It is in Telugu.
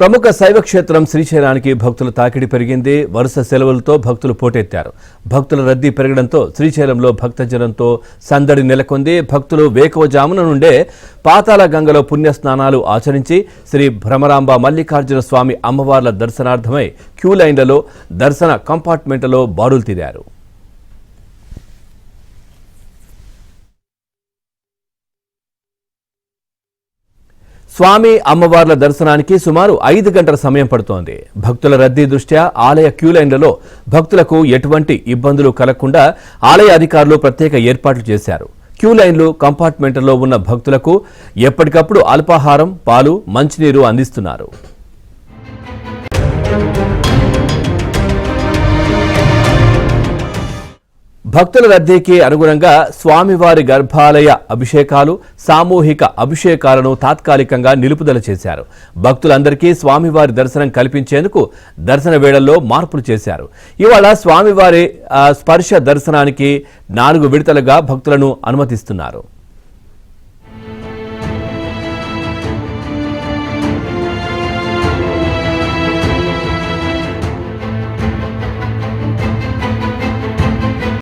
ప్రముఖ శైవ క్షేత్రం శ్రీశైలానికి భక్తుల తాకిడి పెరిగింది. వరుస సెలవులతో భక్తులు పోటెత్తారు. భక్తుల రద్దీ పెరగడంతో శ్రీశైలంలో భక్తజనంతో సందడి నెలకొంది. భక్తులు వేకువజామున నుండే పాతాళ గంగలో పుణ్యస్నానాలు ఆచరించి శ్రీ భ్రమరాంబ మల్లికార్జున స్వామి అమ్మవార్ల దర్శనార్థమై క్యూ లైన్లలో దర్శన కంపార్ట్మెంట్లలో బారులు తీరారు. స్వామి అమ్మవార్ల దర్శనానికి సుమారు 5 గంటల సమయం పడుతోంది. భక్తుల రద్దీ దృష్ట్యా ఆలయ క్యూ లైన్లలో భక్తులకు ఎటువంటి ఇబ్బందులు కలగకుండా ఆలయ అధికారులు ప్రత్యేక ఏర్పాట్లు చేశారు. క్యూ లైన్లు కంపార్ట్మెంట్లో ఉన్న భక్తులకు ఎప్పటికప్పుడు అల్పాహారం, పాలు, మంచినీరు అందిస్తున్నారు. భక్తుల రద్దీకి అనుగుణంగా స్వామివారి గర్భాలయ అభిషేకాలు, సామూహిక అభిషేకాలను తాత్కాలికంగా నిలుపుదల చేశారు. భక్తులందరికీ స్వామివారి దర్శనం కల్పించేందుకు దర్శన వేళల్లో మార్పులు చేశారు. ఇవాళ స్వామివారి స్పర్శ దర్శనానికి 4 విడతలుగా భక్తులను అనుమతిస్తున్నారు.